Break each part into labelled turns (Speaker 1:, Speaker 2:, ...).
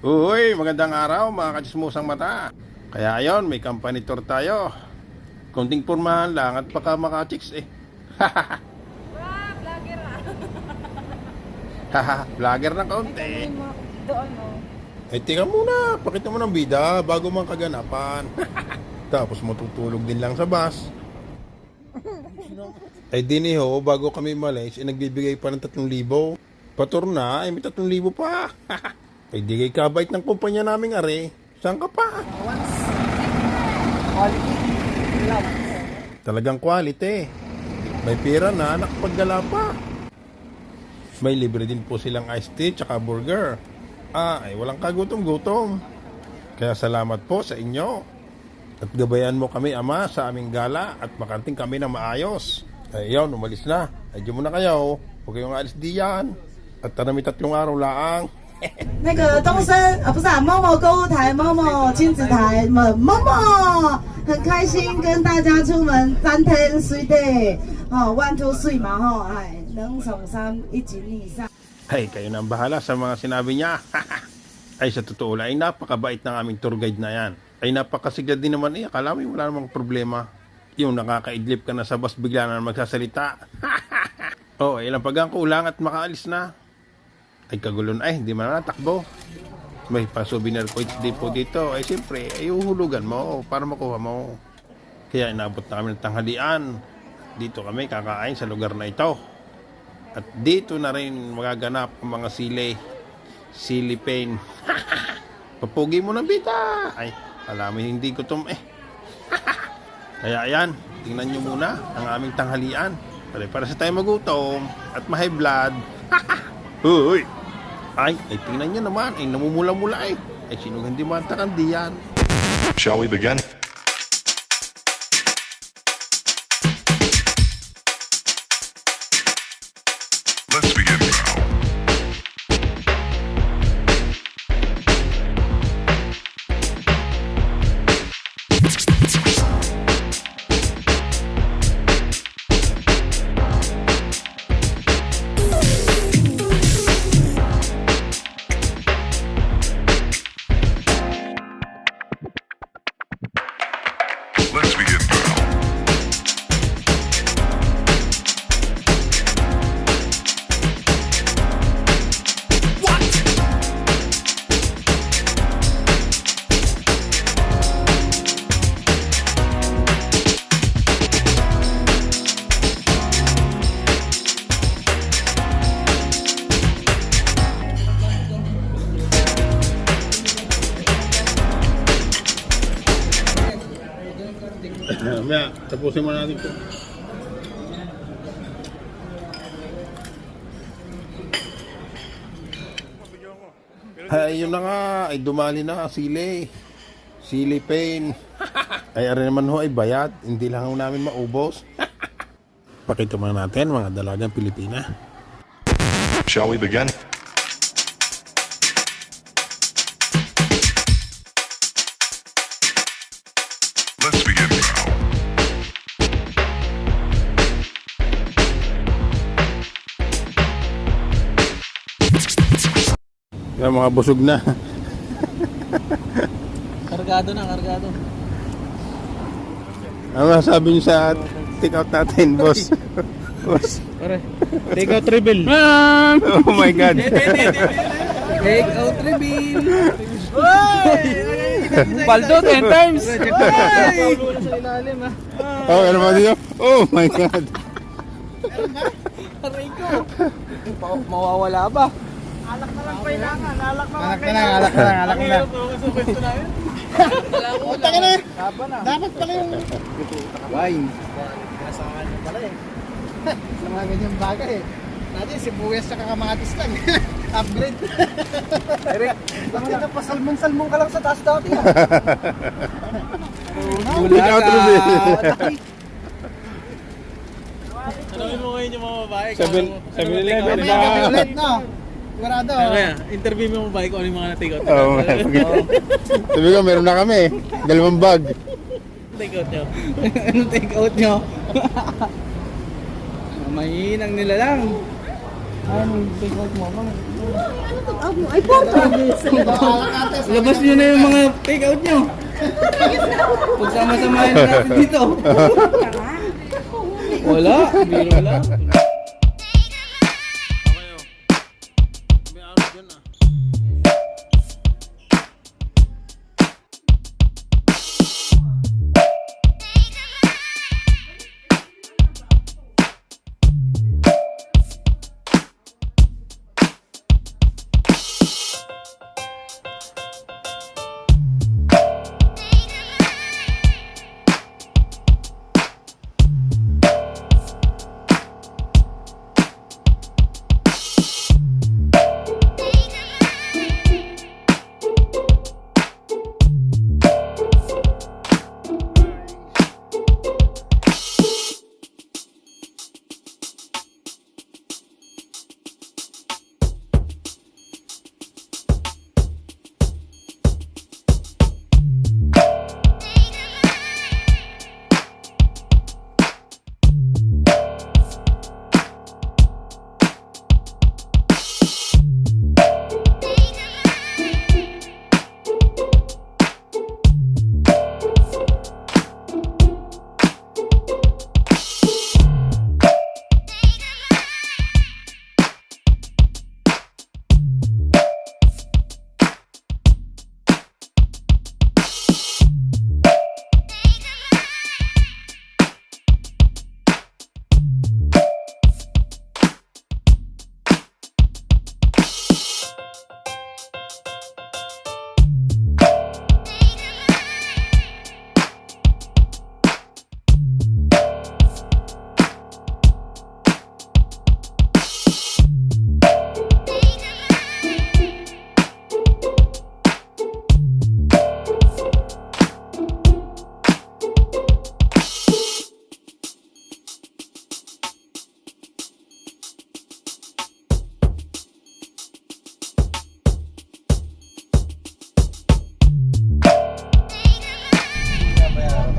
Speaker 1: Uy, magandang araw mga kachismusang mata. Kaya ayon, may company tour tayo. Konting pormahan lang at baka maka-chicks eh.
Speaker 2: Wah, vlogger ah.
Speaker 1: Haha, vlogger ng kaunti.
Speaker 2: Doon mo.
Speaker 1: Eh, tingnan muna, pakita mo ng bida bago mang kaganapan. Tapos matutulog din lang sa bus. Ay diniho, bago kami malis, nagbibigay pa ng 3,000. Patur na, ay may 3,000 pa. Ay di kay kabait ng kumpanya naming are. Saan ka pa?
Speaker 2: Quality. Love.
Speaker 1: Talagang quality. May pira na, nakapaggala pa. May libre din po silang iced tea tsaka burger. Ay walang kagutom-gutom. Kaya salamat po sa inyo. At gabayan mo kami, Ama, sa aming gala at makarating kami na maayos. Ay yun, umalis na. Ay diyan muna kayo. Huwag kayong alis diyan. At tanami 3 araw laang.
Speaker 3: 那个东升不是某某购物台、某某亲子台、某某，很开心跟大家出门3天3 day，哦，1 2 3嘛，吼，哎，能从3一景以上。
Speaker 1: Ay, kayo na ang bahala sa mga sinabi niya. Ay, sa totoo lang, ay napakabait ng aming tour guide na yan. Ay, napakasigla din naman. Akala mo wala namang problema. Yung nakakaidlip ka na sa bus, bigla na magsasalita. Oh, ilang pag ang kulang at makaalis na. Ay, kagulon ay, hindi man natakbo. May pa-souvenir coins din po dito. Ay, siyempre, ay uhulugan mo para makuha mo. Kaya inabot na kami ng tanghalian. Dito kami kakain sa lugar na ito. At dito na rin magaganap ang mga sili pain. Papugi mo ng bita. Ay, alam mo hindi gutom eh. Kaya ayan, tingnan nyo muna ang aming tanghalian. Para sa tayo magutom at ma-high blood. Uy! Ay, tingnan nyo naman. Ay, namumula-mula eh. Ay, sino hindi mantakan diyan?
Speaker 4: Shall we begin? Let's begin now. Let's begin now.
Speaker 1: Mamaya, tapusin mo natin ito. Ay, yun na nga. Ay, dumali na. Sili pain. Ay, ari naman ho ay bayad. Hindi lang ho namin maubos. Pakita mo natin mga dalagang Pilipina.
Speaker 4: Shall we begin? Let's begin now.
Speaker 1: Yan, mga busog na.
Speaker 5: Kargado na, kargado.
Speaker 1: Ano masasabi niyo sa take out natin, boss? Boss.
Speaker 5: Pare, take out reveal.
Speaker 1: Oh my God.
Speaker 5: Take out reveal. Paldo 10 times. Paulo na sa ilalim ha.
Speaker 1: Oh, ano ba dito? Oh my God.
Speaker 5: Aray ko. Mawawala ba?
Speaker 3: Alak na lang kailangan, alak na lang
Speaker 5: Alak na lang, alak na lang, alak na lang.
Speaker 3: Utang na. Dapat pala yung
Speaker 5: Wine.
Speaker 3: kasahan mo pala eh. Sa mga ganyang bagay eh. Natin sibuyas sa kamatis lang. Upgrade.
Speaker 5: Eric,
Speaker 3: Bakit na pa salmon ka lang sa taas dati ah.
Speaker 1: Take out reveal.
Speaker 5: tanongin mo ngayon yung mga babae.
Speaker 1: 7-Eleven
Speaker 3: Mamaya
Speaker 1: ba?
Speaker 3: gabi ulit no. Sigurado.
Speaker 5: Kaya, interview mo yung babae kung ano yung mga na-take out.
Speaker 1: Oh, sabi ko, meron na kami. 2 bag.
Speaker 5: Take out nyo. Anong take out nyo? Mahinang nila lang.
Speaker 2: Ay, porto!
Speaker 5: Labas nyo na yung mga take out nyo. Pagsama-samahin na natin dito. Wala, biro lang.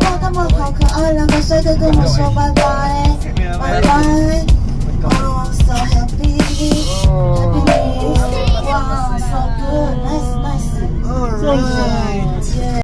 Speaker 3: 哇，他们好可爱，两个帅哥跟我说拜拜，拜拜。